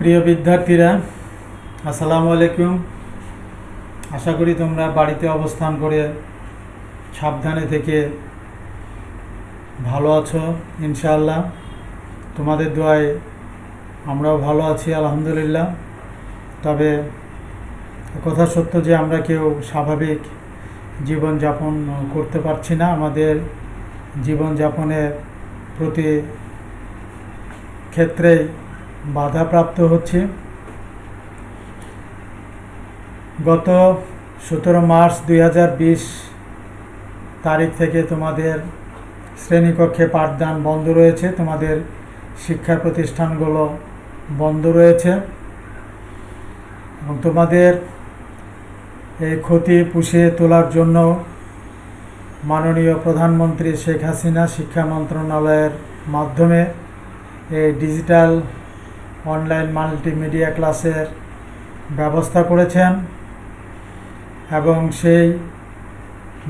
প্রিয় বিদ্যার্থীরা, আসসালামু আলাইকুম। আশা করি তোমরা বাড়িতে অবস্থান করে সাবধানে থেকে ভালো আছো। ইনশাআল্লাহ তোমাদের দোয়ায় আমরাও ভালো আছি, আলহামদুলিল্লাহ। তবে কথা সত্য যে আমরা কেউ স্বাভাবিক জীবনযাপন করতে পারছি না। আমাদের জীবনযাপনের প্রতি ক্ষেত্রে বাধাপ্রাপ্ত হচ্ছে। গত 17 মার্চ 2020 তারিখ থেকে তোমাদের শ্রেণীকক্ষে পাঠদান বন্ধ রয়েছে, তোমাদের শিক্ষা প্রতিষ্ঠানগুলো বন্ধ রয়েছে এবং তোমাদের এই ক্ষতি পুষিয়ে তোলার জন্য মাননীয় প্রধানমন্ত্রী শেখ হাসিনা শিক্ষা মন্ত্রণালয়ের মাধ্যমে এই ডিজিটাল অনলাইন মাল্টিমিডিয়া ক্লাসের ব্যবস্থা করেছেন এবং সেই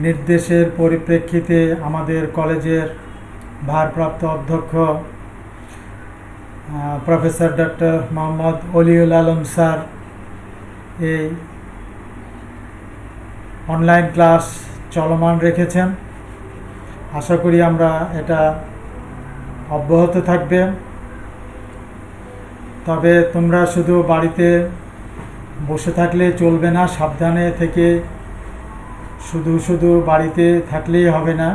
নির্দেশের পরিপ্রেক্ষিতে আমাদের কলেজের ভারপ্রাপ্ত অধ্যক্ষ professor doctor Mohammad Oliul Alam sir এই অনলাইন ক্লাস চলমান রেখেছেন। আশা করি আমরা এটা অব্যাহত থাকবে। তবে তোমরা শুধু বাড়িতে বসে থাকলে চলবে না, সাবধানে থেকে শুধু বাড়িতে থাকলেই হবে না।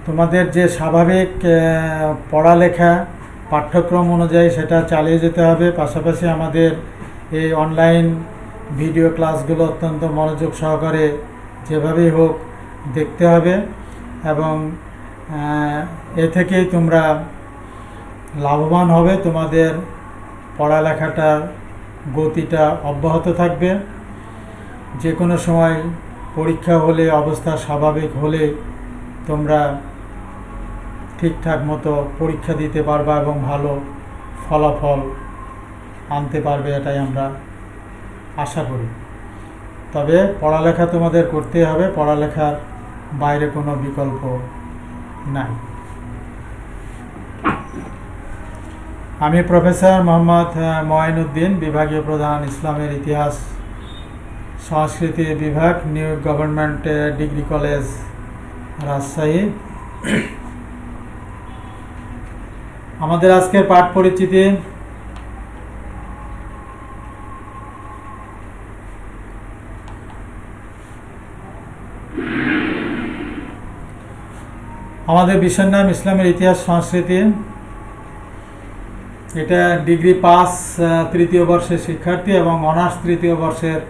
তোমাদের যে স্বাভাবিক পড়ালেখা পাঠ্যক্রম অনুযায়ী সেটা চালিয়ে যেতে হবে। পাশাপাশি আমাদের এই অনলাইন ভিডিও ক্লাসগুলো অত্যন্ত মনোযোগ সহকারে যেভাবেই হোক দেখতে হবে এবং এ থেকেই তোমরা লাভবান হবে। তোমাদের পড়ালেখাটার গতিটা অব্যাহত থাকবে। যে কোনো সময় পরীক্ষা হলে, অবস্থা স্বাভাবিক হলে তোমরা ঠিকঠাক মতো পরীক্ষা দিতে পারবা এবং ভালো ফলাফল আনতে পারবে, এটাই আমরা আশা করি। তবে পড়ালেখা তোমাদের করতে হবে, পড়ালেখার বাইরে কোনো বিকল্প নাই। আমি প্রফেসর মোহাম্মদ মঈনুদ্দিন, বিভাগীয় প্রধান, ইসলামের ইতিহাস সংস্কৃতি বিভাগ, new government degree college, Rajshahi. আমাদের আজকের পাঠ পরিচিতি। আমাদের বিষয়ের নাম ইসলামের ইতিহাস সংস্কৃতি। এটা ডিগ্রি পাস তৃতীয় বর্ষের শিক্ষার্থী এবং অনার্স তৃতীয় বর্ষের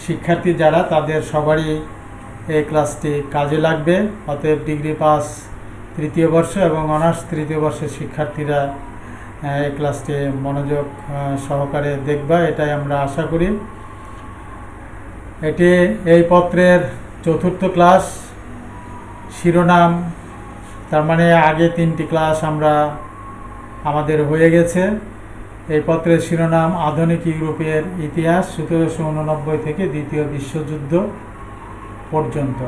শিক্ষার্থী যারা, তাদের সবারই এই ক্লাসটি কাজে লাগবে। অতএব ডিগ্রি পাস তৃতীয় বর্ষ এবং অনার্স তৃতীয় বর্ষের শিক্ষার্থীরা এই ক্লাসটি মনোযোগ সহকারে দেখবা, এটাই আমরা আশা করি। এটি এই পত্রের চতুর্থ ক্লাস। শিরোনাম, তার মানে আগে 3টি ক্লাস আমাদের হয়ে গেছে। এই পত্রের শিরোনাম আধুনিক ইউরোপের ইতিহাস 1789 থেকে দ্বিতীয় বিশ্বযুদ্ধ পর্যন্ত।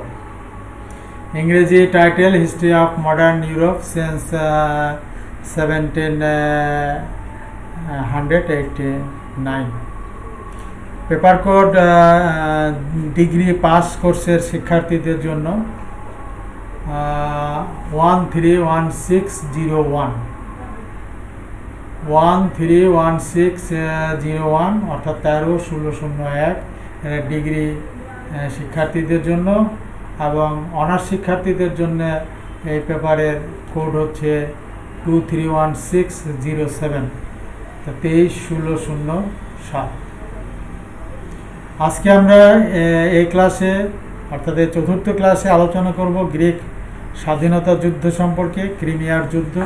ইংরেজি title history of modern Europe since 1789। Paper code degree pass কোর্সের শিক্ষার্থীদের জন্য 131601 131601 অর্থাৎ 13-1601 ডিগ্রি শিক্ষার্থীদের জন্য এবং অনার্স শিক্ষার্থীদের জন্য এই পেপারের কোড হচ্ছে 231607, 23-1607। আজকে আমরা এই ক্লাসে অর্থাৎ এই চতুর্থ ক্লাসে আলোচনা করব গ্রিক স্বাধীনতা যুদ্ধ সম্পর্কে, ক্রিমিয়ার যুদ্ধ,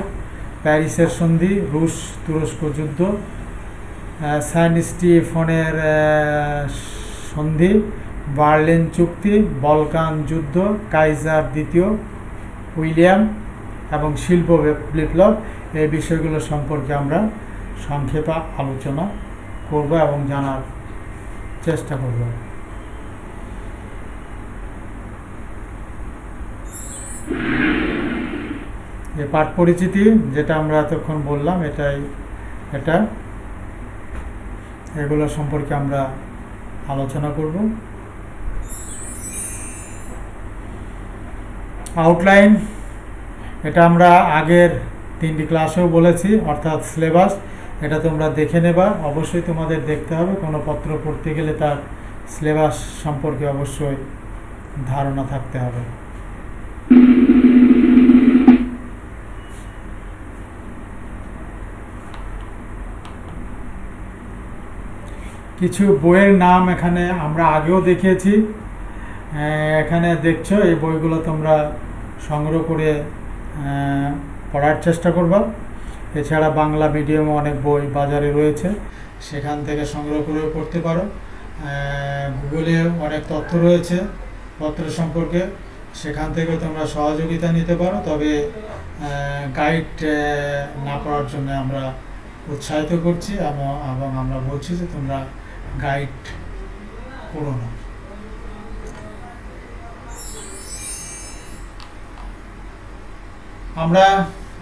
প্যারিসের সন্ধি, রুশ তুরস্ক যুদ্ধ, সেন্ট স্টিফেনের সন্ধি, বার্লিন চুক্তি, বলকান যুদ্ধ, কাইজার দ্বিতীয়, উইলিয়াম এবং শিল্প বিপ্লব। এই বিষয়গুলো সম্পর্কে আমরা সংক্ষেপে আলোচনা করব এবং জানার চেষ্টা করব। এই পাঠ পরিচিতি যেটা আমরা এতক্ষণ বললাম এটা এগুলো সম্পর্কে আমরা আলোচনা করব। আউটলাইন, এটা আমরা আগের 3টি ক্লাসেও বলেছি, অর্থাৎ সিলেবাস। এটা তোমরা দেখে নেবা, অবশ্যই তোমাদের দেখতে হবে। কোনো পত্র পড়তে গেলে তার সিলেবাস সম্পর্কে অবশ্যই ধারণা থাকতে হবে। কিছু বইয়ের নাম এখানে আমরা আগেও দেখিয়েছি, এখানে দেখছো। এই বইগুলো তোমরা সংগ্রহ করে পড়ার চেষ্টা করবা। এছাড়া বাংলা মিডিয়ামে অনেক বই বাজারে রয়েছে, সেখান থেকে সংগ্রহ করে পড়তে পারো। গুগলে অনেক তথ্য রয়েছে পত্র সম্পর্কে, সেখান থেকে তোমরা সহযোগিতা নিতে পারো। তবে গাইড না পড়ার জন্য আমরা উৎসাহিত করছি এবং আমরা বলছি যে তোমরা গাইড করো না। আমরা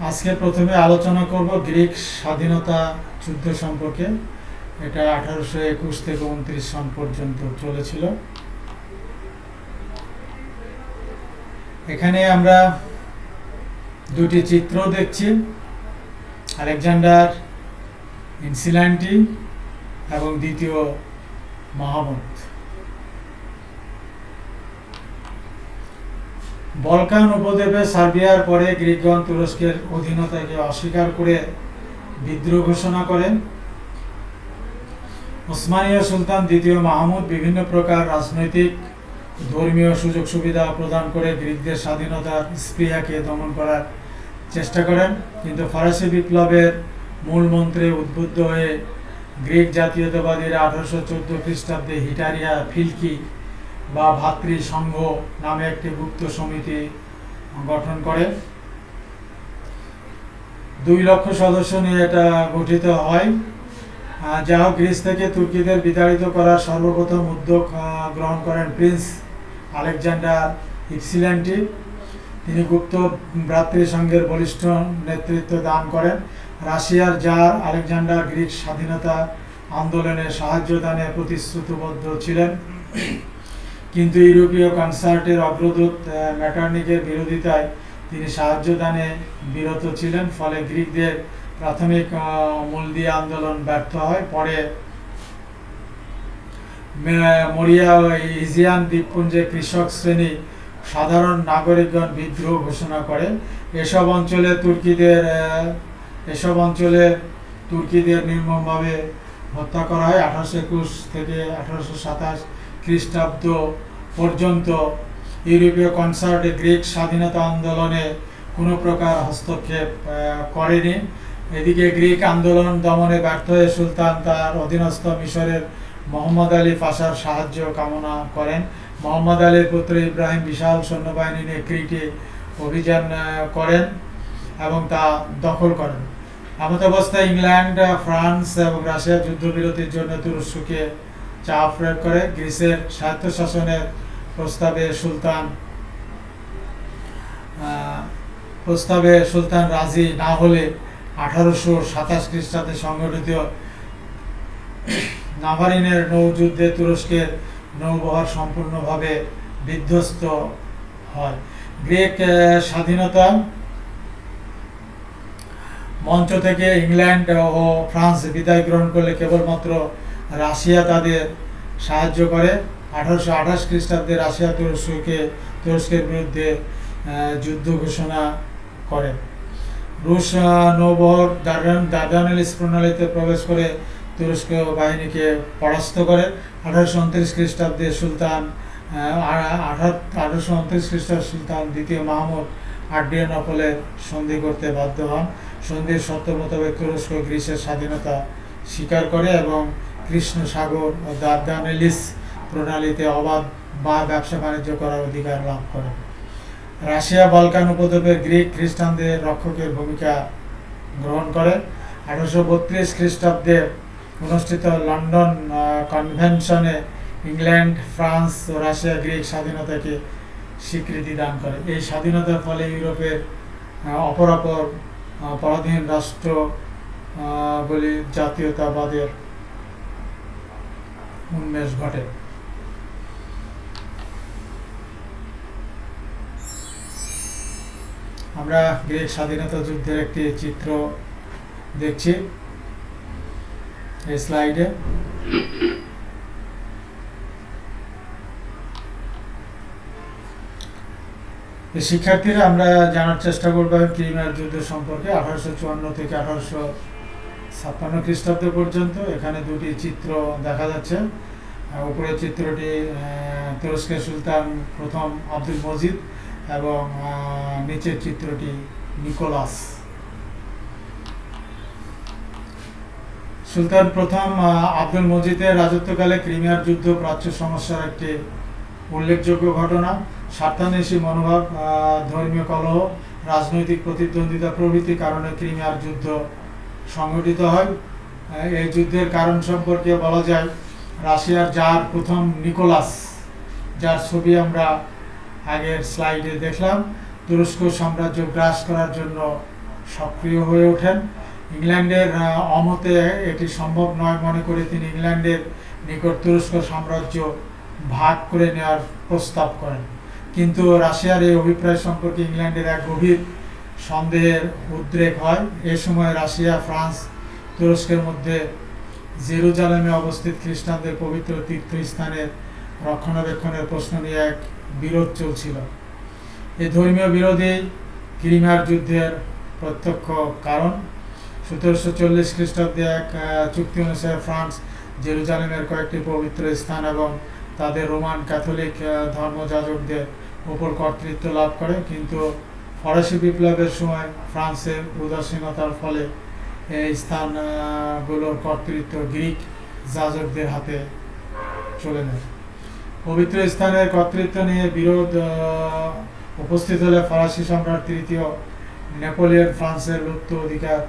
আজকে প্রথমে আলোচনা করব গ্রিক স্বাধীনতা যুদ্ধ সম্পর্কে। এটা 1821 থেকে 29 সন পর্যন্ত চলেছিল। এখানে আমরা দুটি চিত্র দেখছি, আলেকজান্ডার ইনসিলান্টি এবং দ্বিতীয় মাহমুদ। বলকান উপদ্বীপে সার্বিয়ার পরে গ্রিকগণ তুরস্কের অধীনতাকে অস্বীকার করে বিদ্রোহ ঘোষণা করেন। ওসমানীয় সুলতান দ্বিতীয় মাহমুদ বিভিন্ন প্রকার রাজনৈতিক ধর্মীয় সুযোগ সুবিধা প্রদান করে গ্রিকদের স্বাধীনতার স্পৃহাকে দমন করার চেষ্টা করেন। কিন্তু ফরাসি বিপ্লবের মূল মন্ত্রে উদ্বুদ্ধ হয়ে গ্রিক জাতীয়তাবাদীরা 1814 খ্রিস্টাব্দে হিটারিয়া ফিলকি বা ভাতৃ সংঘ নামে একটি গুপ্ত সমিতি গঠন করে। 2 লক্ষ সদস্য নিয়ে এটা গঠিত হয়। যা হোক, গ্রিস থেকে তুর্কিদের বিতাড়িত করার সর্বপ্রথম উদ্যোগ গ্রহণ করেন প্রিন্স আলেকজান্ডার ইপসিল্যান্টি। তিনি গুপ্ত ভ্রাতৃসংঘের বলিষ্ঠ নেতৃত্ব দান করেন। রাশিয়ার জার আলেকজান্ডার গ্রিক স্বাধীনতা আন্দোলনে সাহায্য দানে প্রতিশ্রুতিবদ্ধ ছিলেন, কিন্তু ইউরোপীয় কনসার্টের অগ্রদূত মেটার্নিকের বিরোধিতায় তিনি সাহায্য দানে বিরত ছিলেন। ফলে গ্রিকদের প্রাথমিক মূলদিয়া আন্দোলন ব্যর্থ হয়। পরে মরিয়া ও ইজিয়ান দ্বীপপুঞ্জে কৃষক শ্রেণী সাধারণ নাগরিকগণ বিদ্রোহ ঘোষণা করে। এসব অঞ্চলে তুর্কিদের নির্মমভাবে হত্যা করা হয়। 1821 থেকে 1827 খ্রিস্টাব্দ পর্যন্ত ইউরোপীয় কনসার্টে গ্রিক স্বাধীনতা আন্দোলনে কোনো প্রকার হস্তক্ষেপ করেনি। এদিকে গ্রিক আন্দোলন দমনে ব্যর্থ হয়ে সুলতান তার অধীনস্থ মিশরের মোহাম্মদ আলী পাশার সাহায্য কামনা করেন। মোহাম্মদ আলীর পুত্র ইব্রাহিম বিশাল সৈন্যবাহিনী নিয়ে ক্রিটে অভিযান করেন এবং তা দখল করেন। এমতাবস্থায় ইংল্যান্ড, ফ্রান্স এবং রাশিয়া যুদ্ধবিরতির জন্য তুরস্ককে চাপ প্রয়োগ করে। গ্রিসের স্বায়ত্তশাসনের প্রস্তাবে সুলতান রাজি না হলে 1827 খ্রিস্টাব্দে সংগঠিত নাভারিনের নৌযুদ্ধে তুরস্কের নৌবহর সম্পূর্ণভাবে বিধ্বস্ত হয়। গ্রিক স্বাধীনতা মঞ্চ থেকে ইংল্যান্ড ও ফ্রান্স বিদায় গ্রহণ করলে কেবলমাত্র রাশিয়া তাদের সাহায্য করে। 1828 খ্রিস্টাব্দে রাশিয়া তুরস্কের বিরুদ্ধে যুদ্ধ ঘোষণা করে। রুশ নৌবহর দার্দানেলিস প্রণালীতে প্রবেশ করে তুরস্ক বাহিনীকে পরাস্ত করে। 1829 খ্রিস্টাব্দে সুলতান দ্বিতীয় মাহমুদ আড্রিয়ানোপলে সন্ধি করতে বাধ্য হন। সন্ধির শর্ত মোতাবেক তুরস্ক গ্রিসের স্বাধীনতা স্বীকার করে এবং কৃষ্ণ সাগর ও দার্দানেলিস প্রণালীতে অবাধ বা ব্যবসা বাণিজ্য করার অধিকার লাভ করে। রাশিয়া বলকান উপদ্বীপে গ্রিক খ্রিস্টানদের রক্ষকের ভূমিকা গ্রহণ করে। 1832 খ্রিস্টাব্দে অনুষ্ঠিত লন্ডন কনভেনশনে ইংল্যান্ড, ফ্রান্স ও রাশিয়া গ্রিক স্বাধীনতাকে স্বীকৃতি দান করে। এই স্বাধীনতার ফলে ইউরোপের অপরাপর পরাধীন রাষ্ট্র বলি জাতীয়তাবাদের উন্মেষ ঘটে। আমরা গ্রিক স্বাধীনতা যুদ্ধের একটি চিত্র দেখছি এই স্লাইডে। শিক্ষার্থীরা আমরা জানার চেষ্টা করব ক্রিমিয়ার যুদ্ধ সম্পর্কে 1854 থেকে 1856 খ্রিস্টাব্দ পর্যন্ত। এখানে দুটি চিত্র দেখা যাচ্ছে। উপরের চিত্রটি তুরস্কের সুলতান প্রথম আব্দুল মজিদ এবং নিচের চিত্রটি নিকোলাস। সুলতান প্রথম আব্দুল মজিদের রাজত্বকালে ক্রিমিয়ার যুদ্ধ প্রাচ্য সমস্যার একটি উল্লেখযোগ্য ঘটনা। স্বার্থান্বেষী মনোভাব, ধর্মীয় কলহ, রাজনৈতিক প্রতিদ্বন্দ্বিতা প্রভৃতি কারণে ক্রিমিয়ার যুদ্ধ সংঘটিত হয়। এই যুদ্ধের কারণ সম্পর্কে বলা যায়, রাশিয়ার জার প্রথম নিকোলাস, যার ছবি আমরা আগের স্লাইডে দেখলাম, তুরস্ক সাম্রাজ্য গ্রাস করার জন্য সক্রিয় হয়ে ওঠেন। ইংল্যান্ডের অমতে এটি সম্ভব নয় মনে করে তিনি ইংল্যান্ডের নিকট তুরস্ক সাম্রাজ্য ভাগ করে নেওয়ার প্রস্তাব করেন। কিন্তু রাশিয়ার এই অভিপ্রায় সম্পর্কে ইংল্যান্ডের এক গভীর সন্দেহের উদ্রেক হয়। এ সময় রাশিয়া, ফ্রান্স, তুরস্কের মধ্যে জেরুজালেমে অবস্থিত খ্রিস্টানদের পবিত্র তীর্থস্থানের রক্ষণাবেক্ষণের প্রশ্ন নিয়ে এক বিরোধ চলছিল। এই ধর্মীয় বিরোধই ক্রিমিয়ার যুদ্ধের প্রত্যক্ষ কারণ। 1740 খ্রিস্টাব্দে এক চুক্তি অনুসারে ফ্রান্স জেরুজালেমের কয়েকটি পবিত্র স্থান এবং তাদের রোমান ক্যাথলিক ধর্মযাজকদের উপর কর্তৃত্ব লাভ করে। কিন্তু ফরাসি বিপ্লবের সময় ফ্রান্সের উদাসীনতার ফলে এই স্থানগুলোর কর্তৃত্ব গ্রিক যাজকদের হাতে চলে যায়। পবিত্র স্থানের কর্তৃত্ব নিয়ে বিরোধ উপস্থিত হলে ফরাসি সম্রাট তৃতীয় নেপোলিয়ন ফ্রান্সের লুপ্ত অধিকার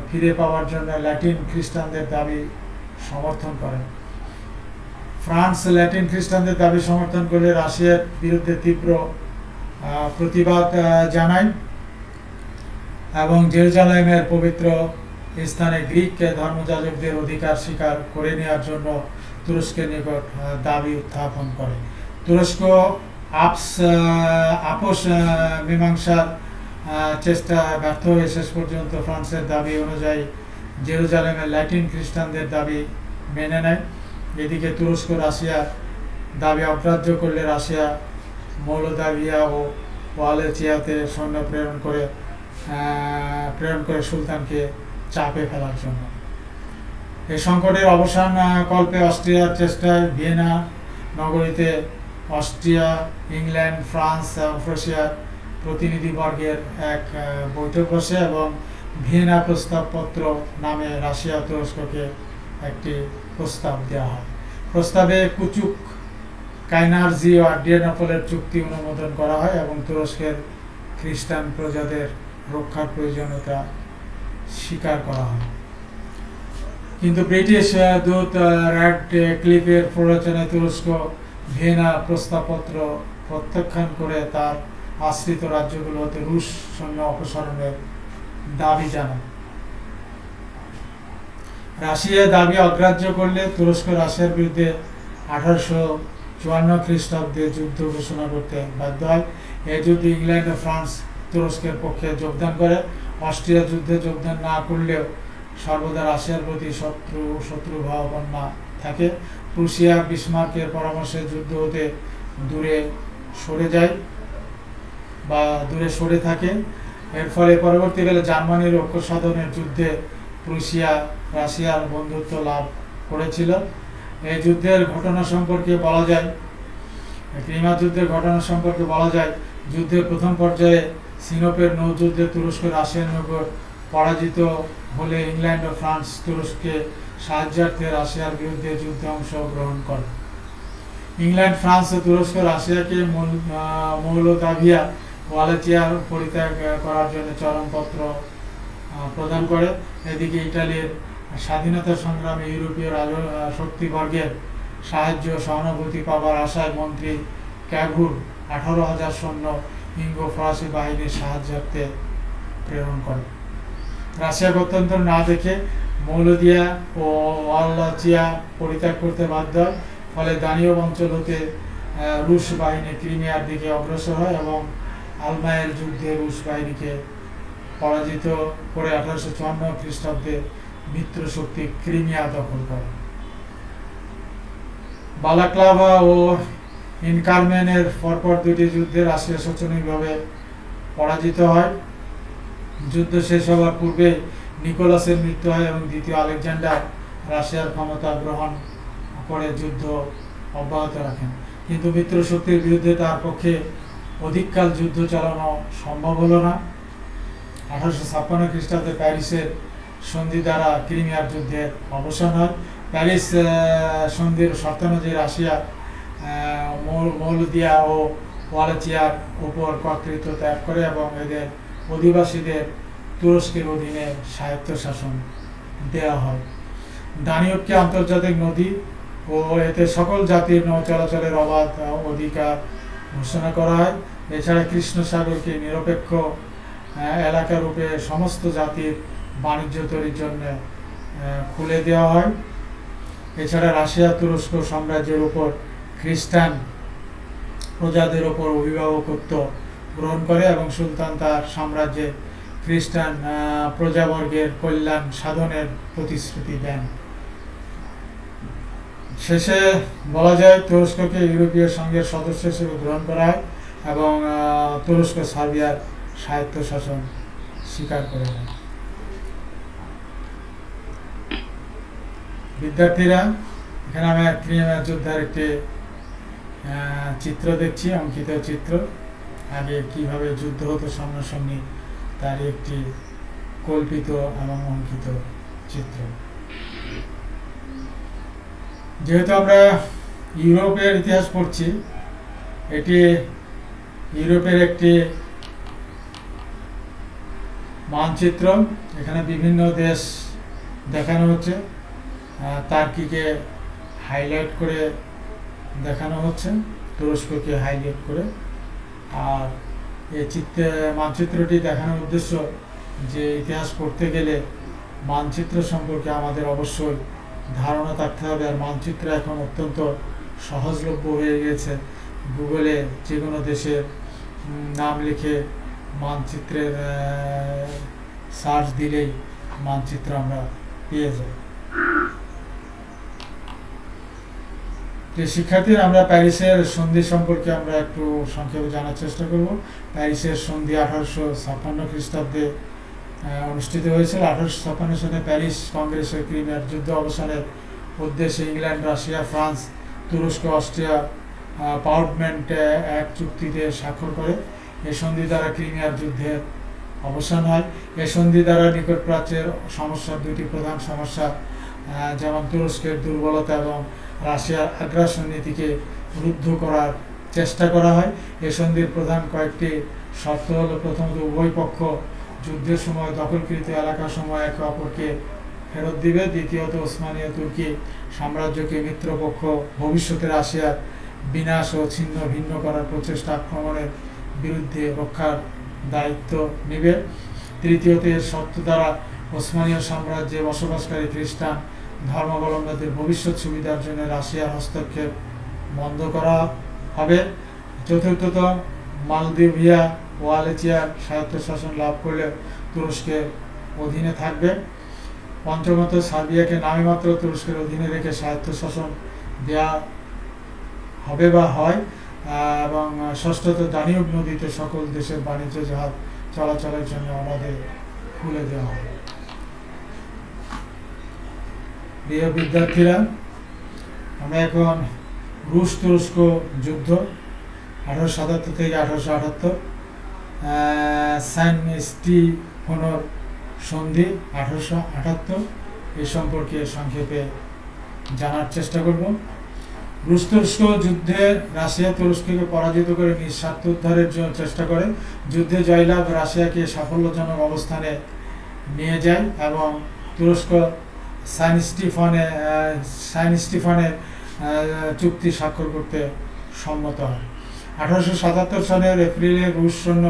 ফিরে পাওয়ার জন্য ল্যাটিন খ্রিস্টানদের দাবি সমর্থন করেন। ফ্রান্স ল্যাটিন খ্রিস্টানদের দাবি সমর্থন করলে রাশিয়ার বিরুদ্ধে তীব্র প্রতিবাদ জানায় এবং জেরুজালেমের পবিত্র স্থানে গ্রিক ধর্মযাজকদের অধিকার স্বীকার করে নেওয়ার জন্য তুরস্কের নিকট দাবি উত্থাপন করে। তুরস্ক আপোষ মীমাংসার চেষ্টা ব্যর্থ হয়ে শেষ পর্যন্ত ফ্রান্সের দাবি অনুযায়ী জেরুজালেমের ল্যাটিন খ্রিস্টানদের দাবি মেনে নেয়। এদিকে তুরস্ক রাশিয়ার দাবি অগ্রাহ্য করলে রাশিয়া মৌলদাভিয়া ও ওয়ালেচিয়াতে সৈন্য প্রেরণ করে সুলতানকে চাপে ফেলার জন্য। এই সংকটের অবসান কল্পে অস্ট্রিয়ার চেষ্টায় ভিয়েনা নগরীতে অস্ট্রিয়া, ইংল্যান্ড, ফ্রান্স এবং রাশিয়ার প্রতিনিধিবর্গের এক বৈঠক বসে এবং ভিয়েনা প্রস্তাবপত্র নামে রাশিয়া তুরস্ককে একটি প্রস্তাব দেওয়া হয়। প্রস্তাবে কুচুক, কাইনারজি ও আড্রিয়ানোপলের চুক্তি অনুমোদন করা হয় এবং তুরস্কের খ্রিস্টান প্রজাদের রক্ষার প্রয়োজনীয়তা স্বীকার করা হয়। কিন্তু ব্রিটিশ দূত র্যাডক্লিফের প্ররোচনায় তুরস্ক ভিয়েনা প্রস্তাবপত্র প্রত্যাখ্যান করে তার আশ্রিত রাজ্যগুলোতে রুশ সৈন্য অপসারণের দাবি জানায়। রাশিয়া দাবি অগ্রাহ্য করলে তুরস্ক রাশিয়ার বিরুদ্ধে 1854 খ্রিস্টাব্দে যুদ্ধ ঘোষণা করতে বাধ্য হয়। এই যুদ্ধে ইংল্যান্ড ও ফ্রান্স তুরস্কের পক্ষে যোগদান করে। অস্ট্রিয়া যুদ্ধে যোগদান না করলেও সর্বদা রাশিয়ার প্রতি শত্রুভাবাপন্ন থাকে। প্রুশিয়া বিসমার্কের পরামর্শে যুদ্ধ হতে দূরে সরে থাকে। এর ফলে পরবর্তীকালে জার্মানির ঐক্য সাধনের যুদ্ধে প্রুশিয়া রাশিয়ার বন্ধুত্ব লাভ করেছিল। এই যুদ্ধের ঘটনা সম্পর্কে বলা যায়, ক্রিমিয়া যুদ্ধের ঘটনা সম্পর্কে বলা যায়, যুদ্ধের প্রথম পর্যায়ে সিনোপের নৌযুদ্ধে তুরস্ক রাশিয়ার নিকট পরাজিত হলে ইংল্যান্ড ও ফ্রান্স তুরস্ককে সাহায্যার্থে রাশিয়ার বিরুদ্ধে যুদ্ধে অংশগ্রহণ করে। ইংল্যান্ড, ফ্রান্স ও তুরস্ক রাশিয়াকে মৌলদাভিয়া ওয়ালেচিয়ার পরিত্যাগ করার জন্য চরমপত্র প্রদান করে। এদিকে ইটালির স্বাধীনতা সংগ্রামে ইউরোপীয় শক্তিবর্গের সাহায্য সহানুভূতি পাবার আশায় মন্ত্রী ক্যাভুর 18,000 সৈন্য ইঙ্গো ফরাসি বাহিনীর সাহায্যার্থে প্রেরণ করে। রাশিয়া গত্যন্তর না দেখে মৌলদিয়া ও ওয়ালাচিয়া পরিত্যাগ করতে বাধ্য হয়। ফলে দানিয়ব অঞ্চল হতে রুশ বাহিনী ক্রিমিয়ার দিকে অগ্রসর হয় এবং আলমায়ের যুদ্ধে রুশ বাহিনীকে পরাজিত করে 1854 খ্রিস্টাব্দে মিত্র শক্তি ক্রিমিয়া দখল করে। বালাক্লাভা ও ইনকারমেনের পরপর দুটি যুদ্ধে রাশিয়া শোচনীয়ভাবে পরাজিত হয়। যুদ্ধ শেষ হওয়ার পূর্বে নিকোলাসের মৃত্যু হয় এবং দ্বিতীয় আলেকজান্ডার রাশিয়ার ক্ষমতা গ্রহণ করে যুদ্ধ অব্যাহত রাখেন। কিন্তু মিত্র শক্তির বিরুদ্ধে তার পক্ষে অধিককাল যুদ্ধ চালানো সম্ভব হলো না। 1856 খ্রিস্টাব্দে প্যারিসের সন্ধি দ্বারা ক্রিমিয়ার যুদ্ধের অবসান হয়। প্যারিস সন্ধির শর্তানুযায়ী রাশিয়া মৌলদিয়া ও ওয়ালাচিয়ার উপর কর্তৃত্ব ত্যাগ করে এবং এদের অধিবাসীদের তুরস্কের অধীনে স্বায়ত্তশাসন দেওয়া হয়। দানিয়বকে আন্তর্জাতিক নদী ও এতে সকল জাতির নৌ চলাচলের অবাধ অধিকার ঘোষণা করা হয়। এছাড়া কৃষ্ণ সাগরকে নিরপেক্ষ এলাকা রূপে সমস্ত জাতির বাণিজ্য তৈরির জন্য খুলে দেওয়া হয়। এছাড়া রাশিয়া তুরস্ক সাম্রাজ্যের উপর খ্রিস্টান প্রজাদের ওপর অভিভাবকত্ব গ্রহণ করে এবং সুলতান তার সাম্রাজ্যে খ্রিস্টান প্রজাবর্গের কল্যাণ সাধনের প্রতিশ্রুতি দেন। শেষে বলা যায় তুরস্ককে ইউরোপীয় সংঘের সদস্য হিসেবে গ্রহণ করা হয় এবং তুরস্ক সার্বিয়ার স্বায়ত্তশাসন স্বীকার করে নেয়। বিদ্যার্থীরা, এখানে আমি ক্রিমিয়া যুদ্ধের একটি চিত্র দেখছি, অঙ্কিত চিত্র। আগে কিভাবে যুদ্ধ হতো সামনাসামনি তার একটি কল্পিত এবং অঙ্কিত চিত্র। যেহেতু আমরা ইউরোপের ইতিহাস পড়ছি, এটি ইউরোপের একটি মানচিত্র। এখানে বিভিন্ন দেশ দেখানো হচ্ছে, টার্কিকে হাইলাইট করে দেখানো হচ্ছে, তুরস্ককে হাইলাইট করে। আর এই মানচিত্রটি দেখানোর উদ্দেশ্য যে ইতিহাস পড়তে গেলে মানচিত্র সম্পর্কে আমাদের অবশ্যই ধারণা থাকতে হবে। আর মানচিত্র এখন অত্যন্ত সহজলভ্য হয়ে গেছে। গুগলে যে কোনো দেশের নাম লিখে মানচিত্রের সার্চ দিলেই মানচিত্র আমরা পেয়ে যাই। যে শিক্ষার্থীরা, আমরা প্যারিসের সন্ধি সম্পর্কে আমরা একটু সংক্ষেপে জানার চেষ্টা করব। প্যারিসের সন্ধি 1856 খ্রিস্টাব্দে অনুষ্ঠিত হয়েছিল। 1856 সালে প্যারিস কংগ্রেসে ক্রিমিয়ার যুদ্ধ অবসানের উদ্দেশ্যে ইংল্যান্ড, রাশিয়া, ফ্রান্স, তুরস্ক, অস্ট্রিয়া পার্লামেন্ট এক চুক্তিতে স্বাক্ষর করে। এই সন্ধি দ্বারা ক্রিমিয়ার যুদ্ধের অবসান হয়। এই সন্ধি দ্বারা নিকট প্রাচ্যের সমস্যার দুটি প্রধান সমস্যা, যেমন তুরস্কের দুর্বলতা এবং রাশিয়ার আগ্রাসন নীতিকে রুদ্ধ করার চেষ্টা করা হয়। এই সন্ধির প্রধান কয়েকটি শর্ত হল: প্রথমত, উভয় পক্ষ যুদ্ধের সময় দখলকৃত এলাকাসমূহ একে অপরকে ফেরত দিবে। দ্বিতীয়ত, ওসমানীয় তুর্কি সাম্রাজ্যকে মিত্রপক্ষ ভবিষ্যতে রাশিয়ার বিনাশ ও ছিন্ন ভিন্ন করার প্রচেষ্টা আক্রমণের বিরুদ্ধে রক্ষার দায়িত্ব নেবে। তৃতীয়ত, এর শর্ত দ্বারা ওসমানীয় সাম্রাজ্যে বসবাসকারী খ্রিস্টান ধর্মাবলম্বীদের ভবিষ্যৎ সুবিধার জন্য রাশিয়ার হস্তক্ষেপ বন্ধ করা হবে। চতুর্থত, মালদিভিয়া ও ওয়ালাচিয়ার স্বায়ত্তশাসন লাভ করলে তুরস্কের অধীনে থাকবে। পঞ্চমত, সার্বিয়াকে নামেমাত্র তুরস্কের অধীনে রেখে স্বায়ত্তশাসন দেওয়া হবে বা হয়। এবং ষষ্ঠত, দানিয়ব নদীতে সকল দেশের বাণিজ্য জাহাজ চলাচলের জন্য আমাদের খুলে দেওয়া হবে। প্রিয় বিদ্যার্থীরা, আমরা এখন রুশ তুরস্ক যুদ্ধ 1877 থেকে 1878, সেন্ট স্টিফেনর সন্ধি 1878 এ সম্পর্কে সংক্ষেপে জানার চেষ্টা করব। রুশ তুরস্ক যুদ্ধে রাশিয়া তুরস্ককে পরাজিত করে নিজ স্বার্থ উদ্ধারের জন্য চেষ্টা করে। যুদ্ধে জয়লাভ রাশিয়াকে সাফল্যজনক অবস্থানে নিয়ে যায় এবং তুরস্ক সেন্ট স্টিফানের চুক্তি স্বাক্ষর করতে সম্মত হয়। 1877 সালের এপ্রিলে রুশ সৈন্য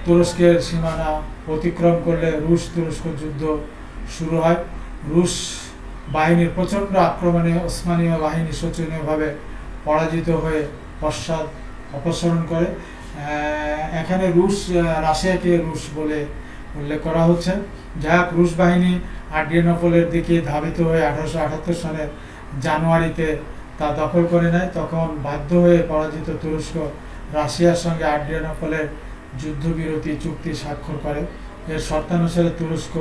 তুরস্কের সীমানা অতিক্রম করলে রুশ তুরস্ক যুদ্ধ শুরু হয়। রুশ বাহিনীর প্রচণ্ড আক্রমণে ওসমানীয় বাহিনী শোচনীয়ভাবে পরাজিত হয়ে পশ্চাৎ অপসারণ করে। এখানে রাশিয়াকে রুশ বলে উল্লেখ করা হচ্ছে। যাই হোক, রুশ বাহিনী আড্রিয়ানোপলের দিকে ধাবিত হয়ে 1878 সালের জানুয়ারিতে তা দখল করে নেয়। তখন বাধ্য হয়ে পরাজিত তুরস্ক রাশিয়ার সঙ্গে আড্রিয়ানোপলের যুদ্ধবিরতি চুক্তি স্বাক্ষর করে। এর শর্তানুসারে তুরস্ক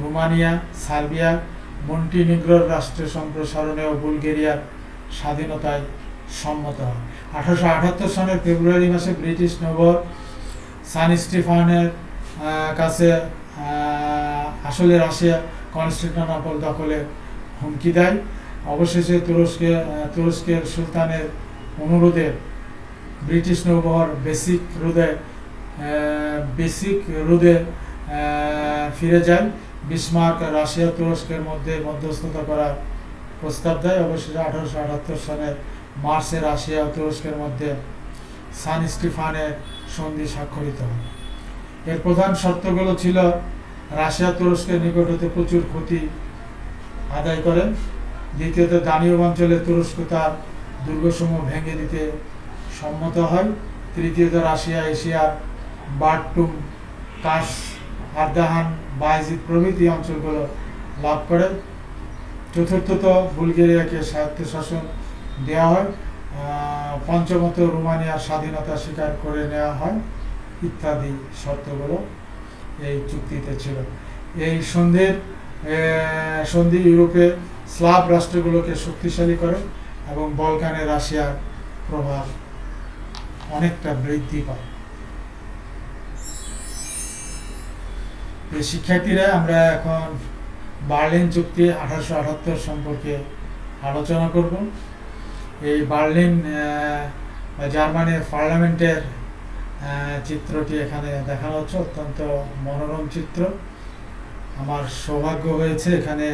রোমানিয়া, সার্বিয়া, মন্টিনিগ্রোর রাষ্ট্রের সম্প্রসারণে ও বুলগেরিয়ার স্বাধীনতায় সম্মত হয়। 1878 সালের ফেব্রুয়ারি মাসে ব্রিটিশ নগর সান স্টিফানের কাছে আসলে রাশিয়া কনস্টান্টিনোপল দখলে হুমকি দেয়। অবশেষে তুরস্কের সুলতানের অনুরোধে ব্রিটিশ নৌবহর বেসিক রোধে ফিরে যায়। বিসমার্ক রাশিয়া তুরস্কের মধ্যে মধ্যস্থতা করার প্রস্তাব দেয়। অবশেষে 1878 সালের মার্চে রাশিয়া ও তুরস্কের মধ্যে সান স্টিফানের সন্ধি স্বাক্ষরিত হয়। এর প্রধান শর্তগুলো ছিল রাশিয়া তুরস্কের নিকট হতে প্রচুর ক্ষতি আদায় করে। দ্বিতীয়ত, দানিউব অঞ্চলে তুরস্ক তার দুর্গসমূহ ভেঙে দিতে সম্মত হয়। তৃতীয়ত, রাশিয়া এশিয়ার বার্টুম, কাশ, আর্দাহান, বায়জিদ প্রভৃতি অঞ্চলগুলো লাভ করে। চতুর্থত, বুলগেরিয়াকে স্বায়ত্তশাসন দেওয়া হয়। পঞ্চমত, রোমানিয়ার স্বাধীনতা স্বীকার করে নেওয়া হয় ইত্যাদি শর্তগুলো এই চুক্তিতে ছিল। এই সন্ধি ইউরোপে স্লাভ রাষ্ট্রগুলোকে শক্তিশালী করে এবং বলকানে রাশিয়ার প্রভাব অনেকটা বৃদ্ধি পায়। শিক্ষার্থীরা, আমরা এখন বার্লিন চুক্তি 1878 সম্পর্কে আলোচনা করব। এই বার্লিন জার্মানির পার্লামেন্টের চিত্রটি এখানে দেখানো হচ্ছে, অত্যন্ত মনোরম চিত্র। আমার সৌভাগ্য হয়েছে এখানে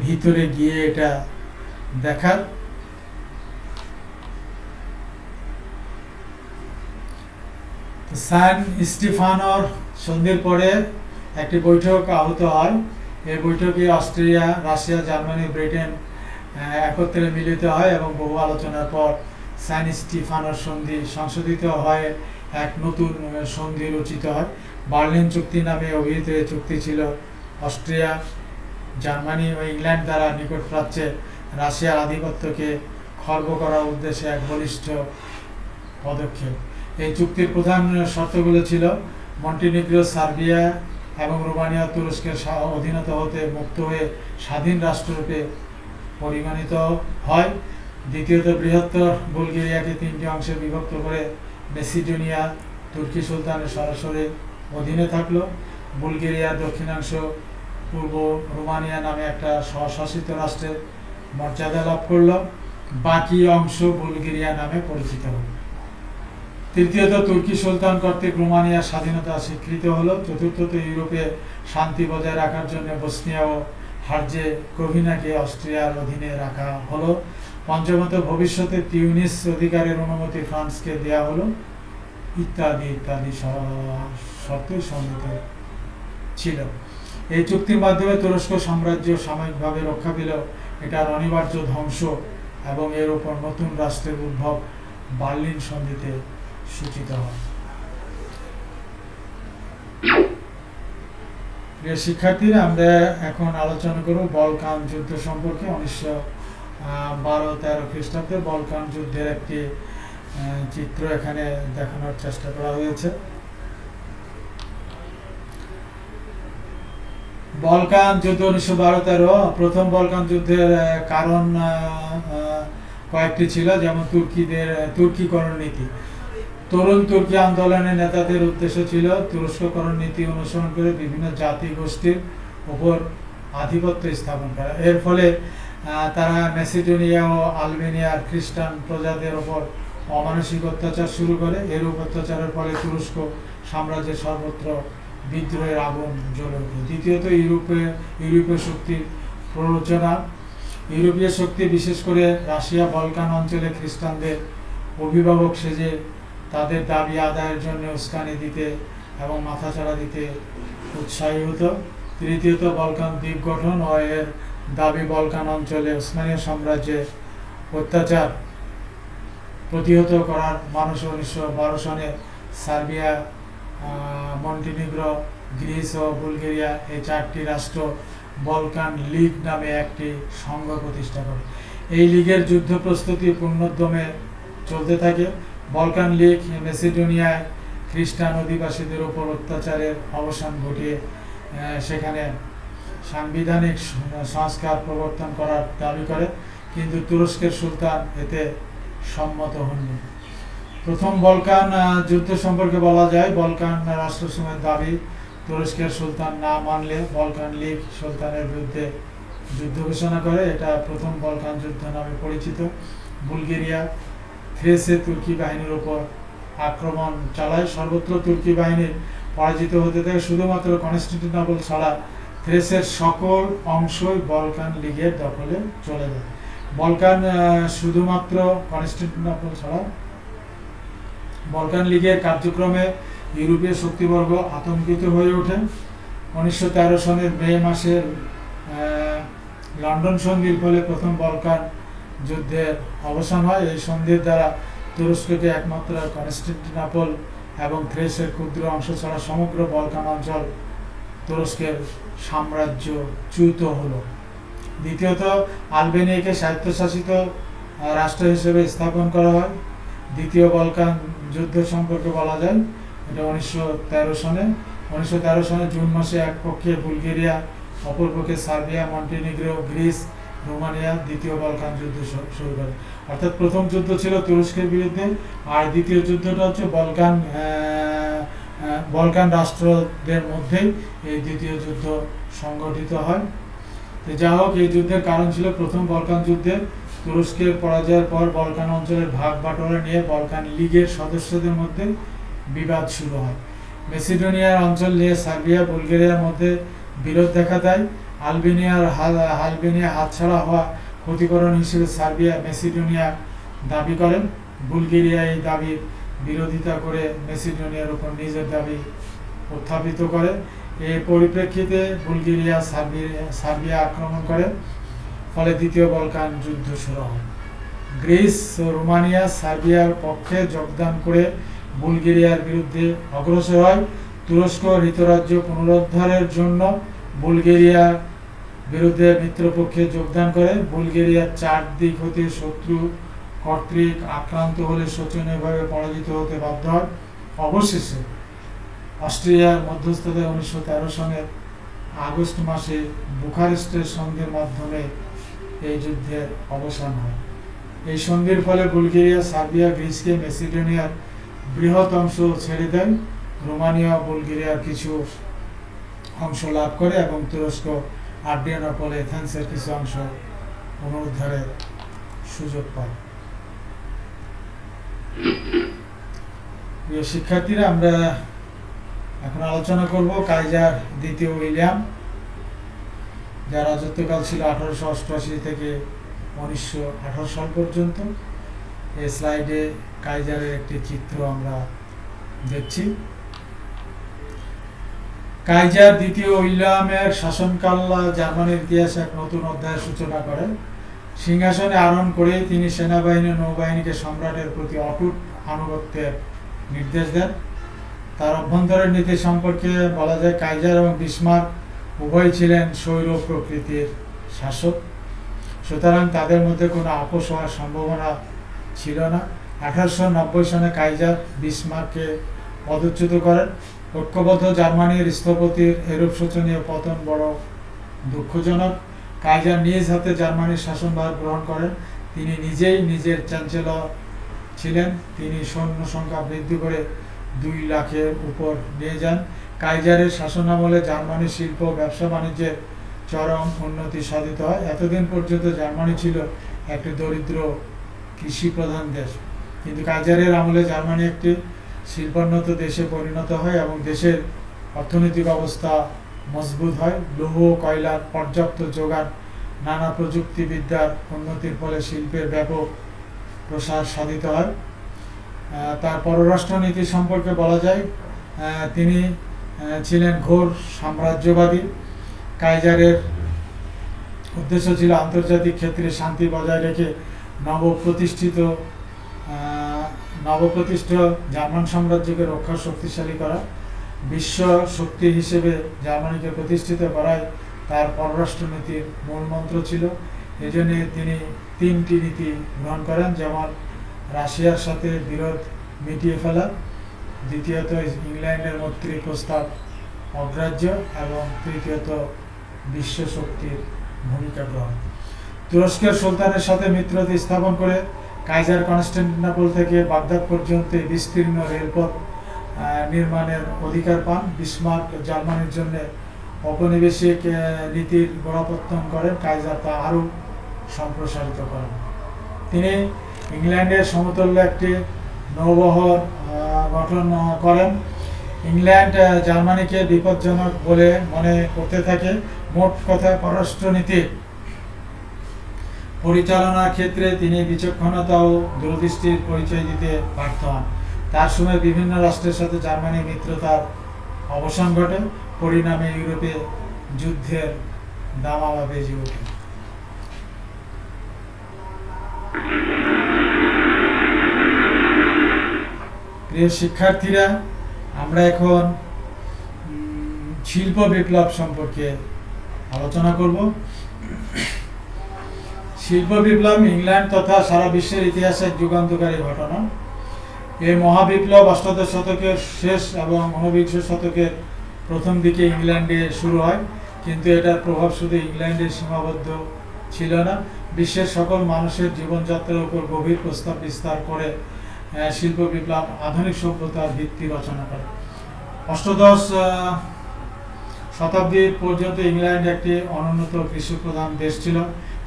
ভিতরে গিয়ে এটা দেখার। সান স্টিফানোর সন্ধির পরে একটি বৈঠক আহূত হয়। এই বৈঠকে অস্ট্রিয়া, রাশিয়া, জার্মানি, ব্রিটেন একত্রে মিলিত হয় এবং বহু আলোচনার পর সান স্টিফানোর সন্ধি সংশোধিত হয়, এক নতুন সন্ধি রচিত হয়। বার্লিন চুক্তি নামে অভিহিত এই চুক্তি ছিল অস্ট্রিয়া, জার্মানি ও ইংল্যান্ড দ্বারা নিকট প্রাচ্যে রাশিয়ার আধিপত্যকে খর্ব করার উদ্দেশ্যে এক বলিষ্ঠ পদক্ষেপ। এই চুক্তির প্রধান শর্তগুলো ছিল: মন্টিনিগ্রো, সার্বিয়া এবং রোমানিয়া তুরস্কের অধীনতা হতে মুক্ত হয়ে স্বাধীন রাষ্ট্ররূপে পরিগণিত হয়। দ্বিতীয়ত, বৃহত্তর বুলগেরিয়াকে 3টি অংশে বিভক্ত করে মেসিডোনিয়া তুর্কি সুলতানের সরাসরি অধীনে থাকলো। বুলগেরিয়ার দক্ষিণাংশ পূর্ব রোমানিয়া নামে একটা স্বশাসিত রাষ্ট্রের মর্যাদা লাভ করলো। বাকি অংশ বুলগেরিয়া নামে পরিচিত হল। তৃতীয়ত, তুর্কি সুলতান কর্তৃক রোমানিয়ার স্বাধীনতা স্বীকৃত হলো। চতুর্থত, ইউরোপে শান্তি বজায় রাখার জন্য বসনিয়া ও হার্জেগোভিনাকে অস্ট্রিয়ার অধীনে রাখা হলো। পঞ্চমত, ভবিষ্যতে তিউনিস অধিকারের অনুমতি ফ্রান্সকে দেওয়া হলো ইত্যাদি ইত্যাদি শর্তই সন্নিহিত ছিল। এই চুক্তির মাধ্যমে তুরস্ক সাম্রাজ্য সাময়িকভাবে রক্ষা পেল। এটার অনিবার্য ধ্বংস এবং এর উপর নতুন রাষ্ট্রের উদ্ভব বার্লিন সন্ধিতে সূচিত হয়। প্রিয় শিক্ষার্থীরা, আমরা এখন আলোচনা করব বলকান যুদ্ধ সম্পর্কে। 1912-13 খ্রিস্টাব্দে বলকান যুদ্ধের একটি চিত্র এখানে দেখানোর চেষ্টা করা হয়েছে। বলকান যুদ্ধ 1912-13। প্রথম বলকান যুদ্ধের কারণ কয়েকটি ছিল, যেমন তুর্কিকরণ নীতি। তরুণ তুর্কি আন্দোলনের নেতাদের উদ্দেশ্য ছিল তুরস্ককরণ নীতি অনুসরণ করে বিভিন্ন জাতি গোষ্ঠীর উপর আধিপত্য স্থাপন করা। এর ফলে তারা মেসিডোনিয়া ও আলবেনিয়ার খ্রিস্টান প্রজাদের ওপর অমানসিক অত্যাচার শুরু করে। এর অত্যাচারের ফলে তুরস্ক সাম্রাজ্যের সর্বত্র বিদ্রোহের আগুন জ্বলে ওঠে। দ্বিতীয়ত, ইউরোপীয় শক্তির প্ররোচনা। ইউরোপীয় শক্তি, বিশেষ করে রাশিয়া, বলকান অঞ্চলে খ্রিস্টানদের অভিভাবক সেজে তাদের দাবি আদায়ের জন্য উস্কানি দিতে এবং মাথাচাড়া দিতে উৎসাহী হতো। তৃতীয়ত বলকান দ্বীপ গঠন ও এর দাবি বলকান অঞ্চলে উসমানীয় সাম্রাজ্যে অত্যাচার প্রতিহত করার মানুষ 1912 সনে সার্বিয়া, মন্টিনিগ্রো, গ্রিস ও বুলগেরিয়া এই 4টি রাষ্ট্র বলকান লীগ নামে একটি সংঘ প্রতিষ্ঠা করে। এই লীগের যুদ্ধ প্রস্তুতি পূর্ণোদ্যমে চলতে থাকে। বলকান লীগ মেসিডোনিয়ায় খ্রিস্টান অধিবাসীদের উপর অত্যাচারের অবসান ঘটিয়ে সেখানে সাংবিধানিক সংস্কার প্রবর্তন করার দাবি করে, কিন্তু তুরস্কের সুলতান এতে সম্মত হননি। প্রথম বলকান যুদ্ধ সম্পর্কে বলা যায়, বলকান রাষ্ট্রসমূহের দাবি তুরস্কের সুলতান না মানলে বলকান লীগ সুলতানের বিরুদ্ধে যুদ্ধ ঘোষণা করে। এটা প্রথম বলকান যুদ্ধ নামে পরিচিত। বুলগেরিয়া থ্রেসে তুর্কি বাহিনীর উপর আক্রমণ চালায়। সর্বত্র তুর্কি বাহিনীর পরাজিত হতে থাকে। শুধুমাত্র কনস্টান্টিনোপল ছাড়া থ্রেসের সকল অংশই বলকান লীগের দখলে চলে যায়। বলকান শুধুমাত্র কনস্টান্টিনোপল ছাড়া বলকান লীগের কার্যক্রমে ইউরোপীয় শক্তিবর্গ আতঙ্কিত হয়ে ওঠে। 1913 সনের মে মাসের লন্ডন সন্ধির ফলে প্রথম বলকান যুদ্ধের অবসান হয়। এই সন্ধির দ্বারা তুরস্ককে একমাত্র কনস্টান্টিনোপল এবং থ্রেসের ক্ষুদ্র অংশ ছাড়া সমগ্র বলকান অঞ্চল তুরস্কের সাম্রাজ্যচ্যুত হলো। দ্বিতীয়ত আলবেনিয়াকে স্বায়ত্তশাসিত রাষ্ট্র হিসেবে স্থাপন করা হয়। দ্বিতীয় বলকান যুদ্ধ সম্পর্কে বলা যায়, এটা 1913 সনে জুন মাসে এক পক্ষে বুলগেরিয়া, অপর পক্ষে সার্বিয়া, মন্টিনিগ্রো, গ্রিস, রোমানিয়া দ্বিতীয় বলকান যুদ্ধ শুরু করে। অর্থাৎ প্রথম যুদ্ধ ছিল তুরস্কের বিরুদ্ধে, আর দ্বিতীয় যুদ্ধটা হচ্ছে বলকান রাষ্ট্রদের মধ্যেই এই দ্বিতীয় যুদ্ধ সংগঠিত হয়। তো যা হোক, এই যুদ্ধের কারণ ছিল প্রথম বলকান যুদ্ধে তুরস্কের পরাজয়ের পর বলকান অঞ্চলের ভাগ বাটোয়ারা নিয়ে বলকান লীগের সদস্যদের মধ্যে বিবাদ শুরু হয়। মেসিডোনিয়ার অঞ্চল নিয়ে সার্বিয়া, বুলগেরিয়ার মধ্যে বিরোধ দেখা দেয়। আলবেনিয়া হাতছাড়া হওয়া ক্ষতিকরণ হিসেবে সার্বিয়া মেসিডোনিয়া দাবি করেন। বুলগেরিয়া এই দাবির বিরোধিতা করে মেসিডোনিয়ার উপর নিজের দাবি উত্থাপিত করে। এই পরিপ্রেক্ষিতে বুলগেরিয়া সার্বিয়া আক্রমণ করে, ফলে দ্বিতীয় বলকান যুদ্ধ শুরু হয়। গ্রিস ও রোমানিয়া সার্বিয়ার পক্ষে যোগদান করে বুলগেরিয়ার বিরুদ্ধে অগ্রসর হয়। তুরস্ক হৃতরাজ্য পুনরুদ্ধারের জন্য বুলগেরিয়ার বিরুদ্ধে মিত্রপক্ষে যোগদান করে। বুলগেরিয়ার 4 দিক হতে শত্রু কর্তৃক আক্রান্ত হলে শোচনীয়ভাবে পরাজিত হতে বাধ্য হয়। অবশেষে অস্ট্রিয়ার মধ্যস্থতায় 1913 সনের আগস্ট মাসে বুখারেস্টের সন্ধির মাধ্যমে এই যুদ্ধের অবসান হয়। এই সন্ধির ফলে বুলগেরিয়া সার্বিয়া গ্রিসকে মেসিডোনিয়ার বৃহৎ অংশ ছেড়ে দেয়। রোমানিয়া বুলগেরিয়ার কিছু অংশ লাভ করে এবং তুরস্ক আড্রিয়ানোপল, এথেন্সের কিছু অংশ পুনরুদ্ধারের সুযোগ পায়। প্রিয় শিক্ষার্থীরা, আমরা এখন আলোচনা করব কাইজার দ্বিতীয় উইলিয়াম, যার রাজত্বকাল ছিল 1888 থেকে 1918 সাল পর্যন্ত। এই স্লাইডে কাইজারের একটি চিত্র আমরা দেখছি। কাইজার দ্বিতীয় উইলিয়ামের শাসনকাল জার্মানির ইতিহাসে এক নতুন অধ্যায়ের সূচনা করে। সিংহাসনে আরোহণ করে তিনি সেনাবাহিনী ও নৌবাহিনীকে সম্রাটের প্রতি অটুট আনুগত্যের নির্দেশ দেন। তার অভ্যন্তরীণ নীতি সম্পর্কে বলা যায়, কাইজার এবং বিসমার্ক উভয় ছিলেন স্বৈর প্রকৃতির শাসক, সুতরাং তাদের মধ্যে কোনো আপোষ হওয়ার সম্ভাবনা ছিল না। 1890 সনে কাইজার বিসমার্ককে পদচ্যুত করেন। ঐক্যবদ্ধ জার্মানির স্থপতির এরূপ শোচনীয় পতন বড় দুঃখজনক। কাইজার নিজ হাতে জার্মানির শাসনভার গ্রহণ করেন। তিনি নিজেই নিজের চ্যান্সেলর ছিলেন। তিনি সৈন্য সংখ্যা বৃদ্ধি করে 2 লাখের উপর নিয়ে যান। কাইজারের শাসনামলে জার্মানির শিল্প ব্যবসা বাণিজ্যের চরম উন্নতি সাধিত হয়। এতদিন পর্যন্ত জার্মানি ছিল একটি দরিদ্র কৃষি প্রধান দেশ, কিন্তু কাইজারের আমলে জার্মানি একটি শিল্পোন্নত দেশে পরিণত হয় এবং দেশের অর্থনৈতিক অবস্থা মজবুত হয়। লৌহ কয়লার পর্যাপ্ত যোগান, নানা প্রযুক্তিবিদ্যার উন্নতির ফলে শিল্পের ব্যাপক প্রসার সাধিত হয়। তার পররাষ্ট্রনীতি সম্পর্কে বলা যায় তিনি ছিলেন ঘোর সাম্রাজ্যবাদী। কাইজারের উদ্দেশ্য ছিল আন্তর্জাতিক ক্ষেত্রে শান্তি বজায় রেখে নবপ্রতিষ্ঠিত জার্মান সাম্রাজ্যকে রক্ষা শক্তিশালী করা। বিশ্ব শক্তি হিসেবে জার্মানিকে প্রতিষ্ঠিত করাই তার পররাষ্ট্রনীতির মূল মন্ত্র ছিল। এজন্য তিনি 3টি নীতি গ্রহণ করেন, যেমন রাশিয়ার সাথে বিরোধ মিটিয়ে ফেলা, দ্বিতীয়ত ইংল্যান্ডের মৈত্রী প্রস্তাব অগ্রাহ্য, এবং তৃতীয়ত বিশ্ব শক্তির ভূমিকা গ্রহণ। তুরস্কের সুলতানের সাথে মিত্রতা স্থাপন করে কাইজার কনস্টান্টিনোপল থেকে বাগদাদ পর্যন্ত বিস্তীর্ণ রেলপথ নির্মাণের অধিকার পান। বিসমার্ক জার্মানির জন্য ঔপনিবেশিক নীতির গোড়াপত্তন করেন। কাইজার তা আরও সম্প্রসারিত করেন। তিনি ইংল্যান্ডের সমতুল্য একটি নৌবহর গঠন করেন। ইংল্যান্ড জার্মানিকে বিপজ্জনক বলে মনে করতে থাকে। মোট কথা, পররাষ্ট্রনীতি পরিচালনার ক্ষেত্রে তিনি বিচক্ষণতা ও দূরদৃষ্টির পরিচয় দিতে ব্যর্থ হন। তার সময় বিভিন্ন রাষ্ট্রের সাথে জার্মানির মিত্রতার অবসান ঘটে। পরিণামে ইউরোপে যুদ্ধের দামামা বেজে ওঠে। প্রিয় শিক্ষার্থীরা, আমরা এখন শিল্প বিপ্লব সম্পর্কে আলোচনা করব। শিল্প বিপ্লব ইংল্যান্ড তথা সারা বিশ্বের ইতিহাসে এক যুগান্তকারী ঘটনা। এই মহাবিপ্লব অষ্টাদশ শতকের শেষ এবং ঊনবিংশ শতকের প্রথম দিকে ইংল্যান্ডে শুরু হয়, কিন্তু এটার প্রভাব শুধু ইংল্যান্ডে সীমাবদ্ধ ছিল না। বিশ্বের সকল মানুষের জীবনযাত্রার উপর গভীর প্রভাব বিস্তার করে শিল্প বিপ্লব আধুনিক সভ্যতার ভিত্তি রচনা করে। অষ্টাদশ শতাব্দী পর্যন্ত ইংল্যান্ড একটি অনুন্নত কৃষিপ্রধান দেশ ছিল।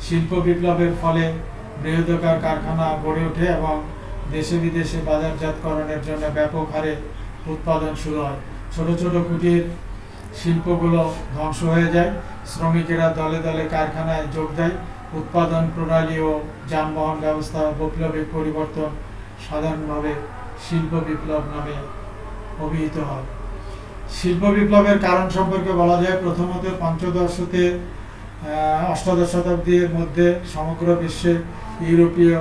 শিল্প বিপ্লবের ফলে বৃহদাকার কারখানা গড়ে ওঠে এবং দেশে বিদেশে বাজারজাতকরণের জন্য ব্যাপক হারে উৎপাদন শুরু হয়। ছোট ছোট কুটির শিল্পগুলো ধ্বংস হয়ে যায়। শ্রমিকেরা দলে দলে কারখানায় যোগ দেয়। উৎপাদন প্রণালী ও যানবাহন ব্যবস্থা বৈপ্লবিক পরিবর্তন সাধারণভাবে শিল্প বিপ্লব নামে অভিহিত হয়। শিল্প বিপ্লবের কারণ সম্পর্কে বলা যায়, প্রথমত পঞ্চদশ হতে অষ্টাদশ শতাব্দীর মধ্যে সমগ্র বিশ্বে ইউরোপীয়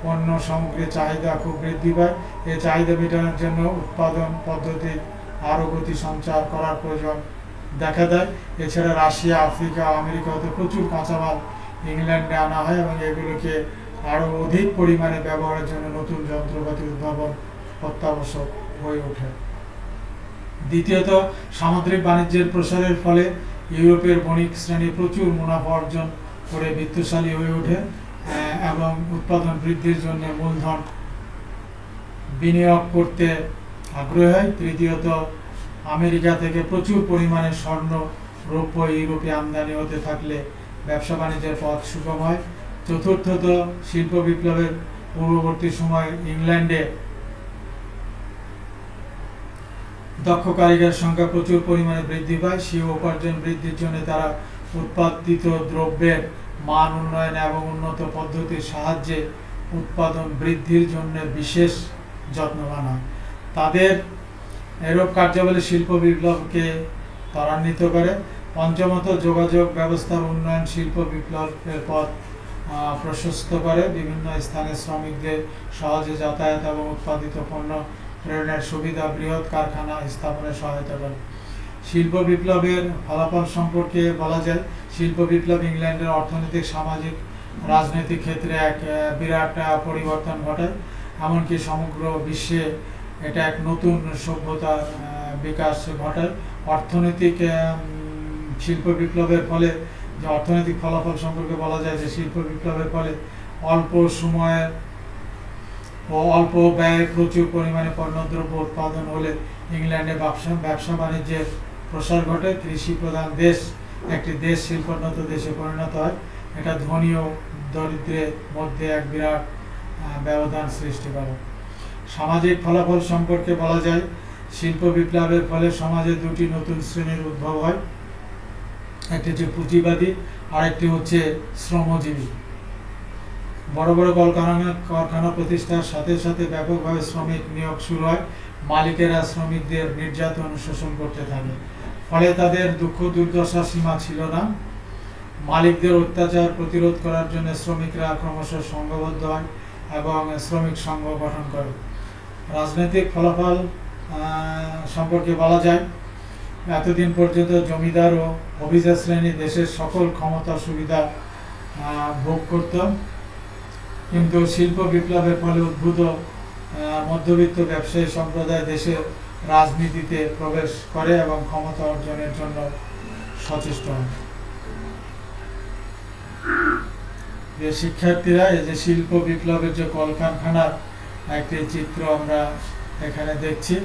পণ্য সামগ্রীর চাহিদা খুব বৃদ্ধি পায়। এই চাহিদা মেটানোর জন্য উৎপাদন পদ্ধতির আরও গতি সঞ্চার করার প্রয়োজন দেখা দেয়। এছাড়া রাশিয়া, আফ্রিকা, আমেরিকা হতে প্রচুর কাঁচামাল ইংল্যান্ডে আনা হয় এবং এগুলোকে আরও অধিক পরিমাণে ব্যবহারের জন্য নতুন যন্ত্রপাতি উদ্ভাবন অত্যাবশ্যক হয়ে ওঠে। দ্বিতীয়ত, সামুদ্রিক বাণিজ্যের প্রসারের ফলে ইউরোপের বণিক শ্রেণী প্রচুর মুনাফা অর্জন করে বিত্তশালী হয়ে ওঠে এবং উৎপাদন বৃদ্ধির জন্য মূলধন বিনিয়োগ করতে আগ্রহী হয়। তৃতীয়ত, আমেরিকা থেকে প্রচুর পরিমাণে স্বর্ণ, রৌপ্য ইউরোপে আমদানি হতে থাকলে ব্যবসা বাণিজ্যের পথ সুগম হয়। চতুর্থত, শিল্প বিপ্লবের পূর্ববর্তী সময় ইংল্যান্ডে দক্ষ কারিগরের সংখ্যা প্রচুর পরিমাণে বৃদ্ধি পায়। সেই উপার্জন বৃদ্ধির জন্য তারা উৎপাদিত দ্রব্যের মান উন্নয়ন এবং উন্নত পদ্ধতির সাহায্যে উৎপাদন বৃদ্ধির জন্য বিশেষ যত্নবান হয়। তাদের এরূপ কার্যাবলী শিল্প বিপ্লবকে ত্বরান্বিত করে। পঞ্চমত, যোগাযোগ ব্যবস্থার উন্নয়ন শিল্প বিপ্লবের পথ প্রশস্ত করে। বিভিন্ন স্থানে শ্রমিকদের সহজে যাতায়াত এবং উৎপাদিত পণ্য প্রেরণের সুবিধা বৃহৎ কারখানা স্থাপনে সহায়তা করে। শিল্প বিপ্লবের ফলাফল সম্পর্কে বলা যায়, শিল্প বিপ্লব ইংল্যান্ডের অর্থনৈতিক, সামাজিক, রাজনৈতিক ক্ষেত্রে এক বিরাট পরিবর্তন ঘটায়। এমনকি সমগ্র বিশ্বে এটা এক নতুন সভ্যতার বিকাশ ঘটায়। অর্থনৈতিক শিল্প বিপ্লবের ফলে যে অর্থনৈতিক ফলাফল সম্পর্কে বলা যায় যে শিল্প বিপ্লবের ফলে অল্প সময়ে ও অল্প ব্যয়ে প্রচুর পরিমাণে পণ্যদ্রব্য উৎপাদন হলে ইংল্যান্ডে ব্যবসা বাণিজ্যের প্রসার ঘটে। কৃষি প্রধান দেশ একটি দেশ শিল্পোন্নত দেশে পরিণত হয়। এটা ধনী ও দরিদ্রের মধ্যে এক বিরাট ব্যবধান সৃষ্টি করে। সামাজিক ফলাফল সম্পর্কে বলা যায়, শিল্প বিপ্লবের ফলে সমাজে দুটি নতুন শ্রেণীর উদ্ভব হয়। একটি হচ্ছে পুঁজিবাদী, আরেকটি হচ্ছে শ্রমজীবী। বড় বড় কারখানা প্রতিষ্ঠার সাথে সাথে ব্যাপকভাবে শ্রমিক নিয়োগ শুরু হয়। মালিকেরা শ্রমিকদের নির্যাতন শোষণ করতে থাকে, ফলে তাদের দুঃখ দুর্দশা সীমা ছিল না। মালিকদের অত্যাচার প্রতিরোধ করার জন্য শ্রমিকরা ক্রমশ সংঘবদ্ধ হয় এবং শ্রমিক সংঘ গঠন করে। রাজনৈতিক ফলাফল সম্পর্কে বলা যায়, এতদিন পর্যন্ত জমিদার ও অভিজাত শ্রেণী দেশের সকল ক্ষমতা সুবিধা ভোগ করত, কিন্তু শিল্প বিপ্লবের ফলে উদ্ভূত মধ্যবিত্ত ব্যবসায়ী সম্প্রদায় দেশের রাজনীতিতে প্রবেশ করে এবং ক্ষমতা অর্জনের জন্য সচেষ্ট হয়। যে শিক্ষার্থীরা, এই যে শিল্প বিপ্লবের যে কলকারখানার একটি চিত্র আমরা এখানে দেখছি।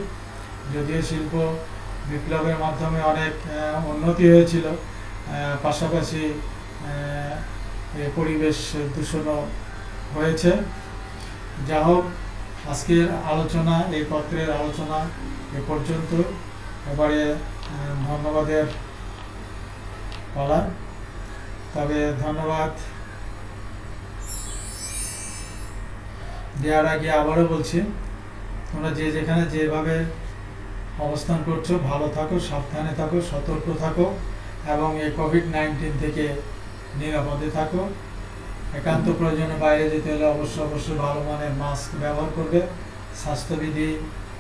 যদিও শিল্প বিপ্লবের মাধ্যমে অনেক উন্নতি হয়েছিল, পাশাপাশি পরিবেশ দূষণও হয়েছে। যা হোক, আজকের আলোচনা, এই পত্রের আলোচনা এ পর্যন্ত। এবারে ধন্যবাদের পালা। তবে ধন্যবাদ দেওয়ার আগে আবারও বলছি, তোমরা যে যেখানে যেভাবে অবস্থান করছো ভালো থাকো, সাবধানে থাকো, সতর্ক থাকো এবং এই কোভিড-19 থেকে নিরাপদে থাকো। একান্ত প্রয়োজনে বাইরে যেতে হলে অবশ্যই ভালো মানের মাস্ক ব্যবহার করবে, স্বাস্থ্যবিধি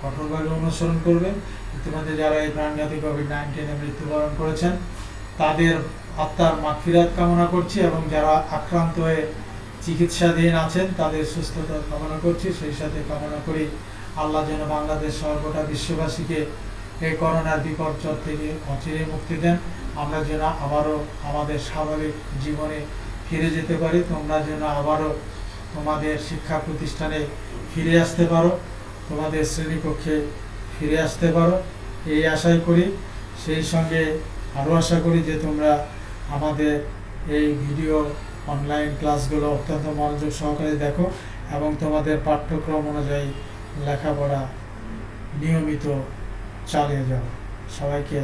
কঠোরভাবে অনুসরণ করবে। ইতিমধ্যে যারা এই প্রাণঘাতী কোভিড-19 মৃত্যুবরণ করেছেন তাদের আত্মার মাগফিরাত কামনা করছি, এবং যারা আক্রান্ত হয়ে চিকিৎসাধীন আছেন তাদের সুস্থতা কামনা করছি। সেই সাথে কামনা করি আল্লাহ যেন বাংলাদেশ সহ গোটা বিশ্ববাসীকে এই করোনার বিপর্যয় থেকে অচিরে মুক্তি দেন। আমরা যেন আবারও আমাদের স্বাভাবিক জীবনে ফিরে যেতে পারি, তোমরা যেন আবারও তোমাদের শিক্ষা প্রতিষ্ঠানে ফিরে আসতে পারো, তোমাদের শ্রেণীকক্ষে ফিরে আসতে পারো, এই আশাই করি। সেই সঙ্গে আরও আশা করি যে তোমরা আমাদের এই ভিডিও অনলাইন ক্লাসগুলো অত্যন্ত মনোযোগ সহকারে দেখো এবং তোমাদের পাঠ্যক্রম অনুযায়ী লেখাপড়া নিয়মিত চালিয়ে যাও। সবাইকে